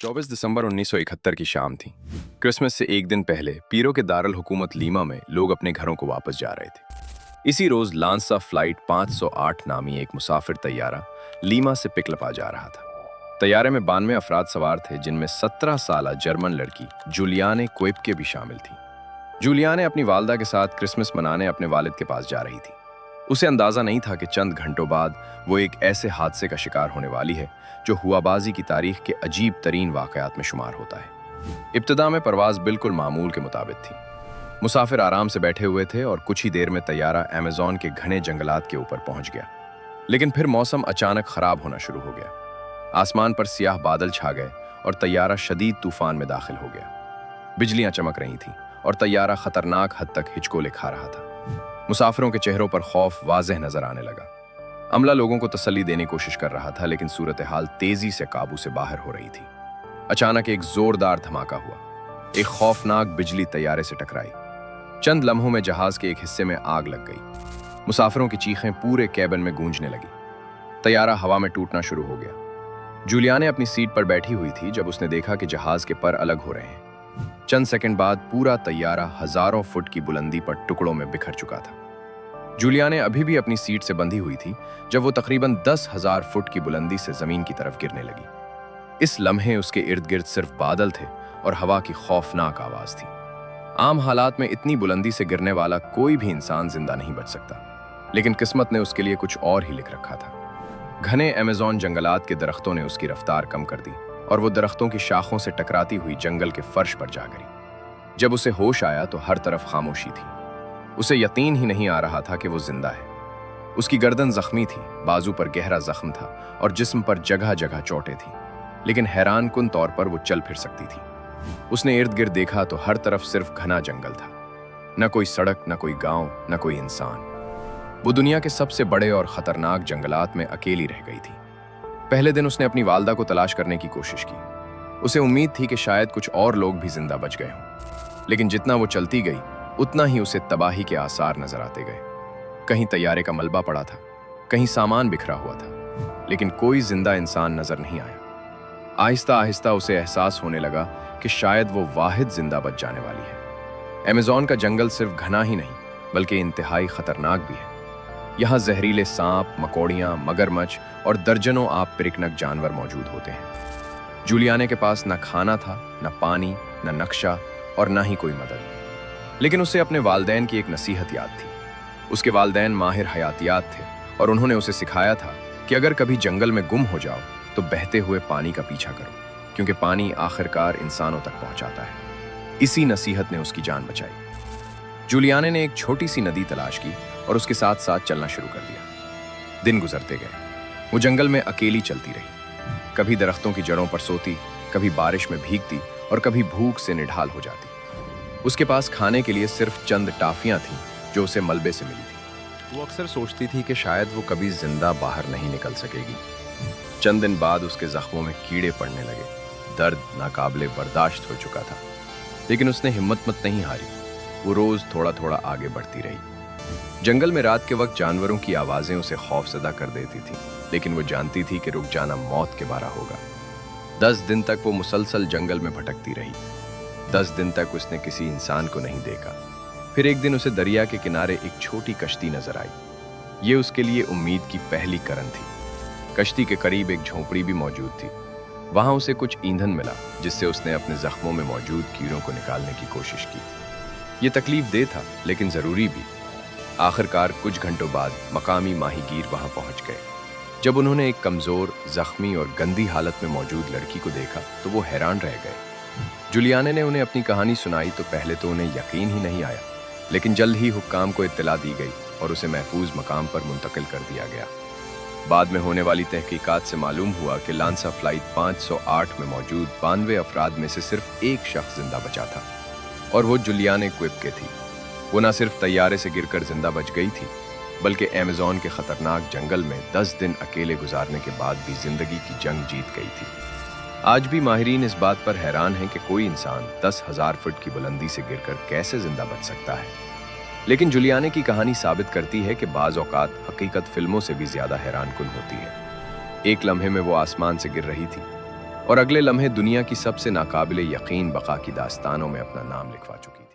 24 दिसंबर 1971 की शाम थी। क्रिसमस से एक दिन पहले पीरो के दारुल हुकूमत लीमा में लोग अपने घरों को वापस जा रहे थे। इसी रोज लांसा फ्लाइट 508 नामी एक मुसाफिर तैयारा लीमा से पिकलपा जा रहा था। तैयारे में 92 अफराद सवार थे, जिनमें 17 साला जर्मन लड़की जूलियाने क्विपके भी शामिल थी। जूलियाने अपनी वालदा के साथ क्रिसमस मनाने अपने वालिद के पास जा रही थी। उसे अंदाजा नहीं था कि चंद घंटों बाद वो एक ऐसे हादसे का शिकार होने वाली है जो हुआबाजी की तारीख के अजीब तरीन वाकयात में शुमार होता है। इब्तिदा में परवाज बिल्कुल मामूल के मुताबिक थी। मुसाफिर आराम से बैठे हुए थे और कुछ ही देर में तैयारा अमेज़न के घने जंगलात के ऊपर पहुंच गया। लेकिन फिर मौसम अचानक खराब होना शुरू हो गया। आसमान पर सियाह बादल छा गए और तैयारा शदीद तूफान में दाखिल हो गया। बिजलियां चमक रही थीं और तैयारा खतरनाक हद तक हिचकोले खा रहा था। मुसाफिरों के चेहरों पर खौफ वाज़ेह नजर आने लगा। अमला लोगों को तसल्ली देने की कोशिश कर रहा था, लेकिन सूरत हाल तेजी से काबू से बाहर हो रही थी। अचानक एक जोरदार धमाका हुआ। एक खौफनाक बिजली तैयारे से टकराई। चंद लम्हों में जहाज के एक हिस्से में आग लग गई। मुसाफिरों की चीखें पूरे कैबिन में गूंजने लगी। तैयारा हवा में टूटना शुरू हो गया। जूलियाने अपनी सीट पर बैठी हुई थी जब उसने देखा कि जहाज के पर अलग हो रहे हैं। चंद सेकंड बाद पूरा तैयारा हजारों फुट की बुलंदी पर टुकड़ों में बिखर चुका था। जूलियाने अभी भी अपनी सीट से बंधी हुई थी जब वो तकरीबन 10,000 फुट की बुलंदी से जमीन की तरफ गिरने लगी। इस लम्हे उसके इर्द गिर्द सिर्फ बादल थे और हवा की खौफनाक आवाज थी। आम हालात में इतनी बुलंदी से गिरने वाला कोई भी इंसान जिंदा नहीं बच सकता, लेकिन किस्मत ने उसके लिए कुछ और ही लिख रखा था। घने अमेज़न जंगलात के दरख्तों ने उसकी रफ्तार कम कर दी और वो दरख्तों की शाखों से टकराती हुई जंगल के फर्श पर जा गिरी। जब उसे होश आया तो हर तरफ खामोशी थी। उसे यकीन ही नहीं आ रहा था कि वो जिंदा है। उसकी गर्दन जख्मी थी, बाजू पर गहरा जख्म था और जिस्म पर जगह जगह चोटें थीं, लेकिन हैरानकुन तौर पर वो चल फिर सकती थी। उसने इर्द गिर्द देखा तो हर तरफ सिर्फ घना जंगल था। न कोई सड़क, न कोई गांव, न कोई इंसान। वो दुनिया के सबसे बड़े और खतरनाक जंगलात में अकेली रह गई थी। पहले दिन उसने अपनी वालदा को तलाश करने की कोशिश की। उसे उम्मीद थी कि शायद कुछ और लोग भी जिंदा बच गए हों, लेकिन जितना वो चलती गई उतना ही उसे तबाही के आसार नजर आते गए। कहीं तैयारे का मलबा पड़ा था, कहीं सामान बिखरा हुआ था, लेकिन कोई जिंदा इंसान नजर नहीं आया। आहिस्ता आहिस्ता उसे एहसास होने लगा कि शायद वो वाहिद जिंदा बच जाने वाली है। अमेज़न का जंगल सिर्फ घना ही नहीं बल्कि इंतहाई खतरनाक भी है। यहाँ जहरीले सांप, मकोड़ियाँ, मगरमच्छ और दर्जनों आप परिकनक जानवर मौजूद होते हैं। जूलियाने के पास न खाना था, न पानी, न नक्शा और न ही कोई मदद। लेकिन उसे अपने वालदैन की एक नसीहत याद थी। उसके वालदैन माहिर हयातियात थे और उन्होंने उसे सिखाया था कि अगर कभी जंगल में गुम हो जाओ तो बहते हुए पानी का पीछा करो, क्योंकि पानी आखिरकार इंसानों तक पहुंचाता है। इसी नसीहत ने उसकी जान बचाई। जूलियाने ने एक छोटी सी नदी तलाश की और उसके साथ साथ चलना शुरू कर दिया। दिन गुजरते गए। वो जंगल में अकेली चलती रही। कभी दरख्तों की जड़ों पर सोती, कभी बारिश में भीगती और कभी भूख से निढाल हो जाती। उसके पास खाने के लिए सिर्फ चंद टाफियां थीं जो उसे मलबे से मिली थी। वो अक्सर सोचती थी कि शायद वो कभी जिंदा बाहर नहीं निकल सकेगी। चंद दिन बाद उसके जख्मों में कीड़े पड़ने लगे। दर्द नाकाबिले बर्दाश्त हो चुका था, लेकिन उसने हिम्मत मत नहीं हारी। वो रोज थोड़ा थोड़ा आगे बढ़ती रही। जंगल में रात के वक्त जानवरों की आवाजें उसे खौफजदा कर देती थी, लेकिन वो जानती थी कि रुक जाना मौत के बारा होगा। 10 दिन तक वो मुसलसल जंगल में भटकती रही। 10 दिन तक उसने किसी इंसान को नहीं देखा। फिर एक दिन उसे दरिया के किनारे एक छोटी कश्ती नजर आई। ये उसके लिए उम्मीद की पहली किरण थी। कश्ती के करीब एक झोंपड़ी भी मौजूद थी। वहां उसे कुछ ईंधन मिला, जिससे उसने अपने जख्मों में मौजूद कीड़ों को निकालने की कोशिश की। ये तकलीफ दे था, लेकिन जरूरी भी। आखिरकार कुछ घंटों बाद मकामी माहीगीर वहां पहुंच गए। जब उन्होंने एक कमजोर, जख्मी और गंदी हालत में मौजूद लड़की को देखा तो वो हैरान रह गए। जूलियाने ने उन्हें अपनी कहानी सुनाई तो पहले तो उन्हें यकीन ही नहीं आया, लेकिन जल्द ही हुक्काम को इत्तला दी गई और उसे महफूज मकाम पर मुंतकिल कर दिया गया। बाद में होने वाली तहकीकात से मालूम हुआ कि लांसा फ्लाइट 508 में मौजूद 92 अफराद में से सिर्फ एक शख्स जिंदा बचा था और वो जूलियाने क्विपके थी। वो न सिर्फ तैयारे से गिरकर जिंदा बच गई थी, बल्कि अमेज़न के खतरनाक जंगल में 10 दिन अकेले गुजारने के बाद भी जिंदगी की जंग जीत गई थी। आज भी माहिरीन इस बात पर हैरान हैं कि कोई इंसान 10,000 फुट की बुलंदी से गिरकर कैसे जिंदा बच सकता है। लेकिन जूलियाने की कहानी साबित करती है कि बाज़ औक़ात हकीकत फिल्मों से भी ज्यादा हैरानकुन होती है। एक लम्हे में वो आसमान से गिर रही थी, और अगले लम्हे दुनिया की सबसे नाकाबिले यकीन बका की दास्तानों में अपना नाम लिखवा चुकी थी।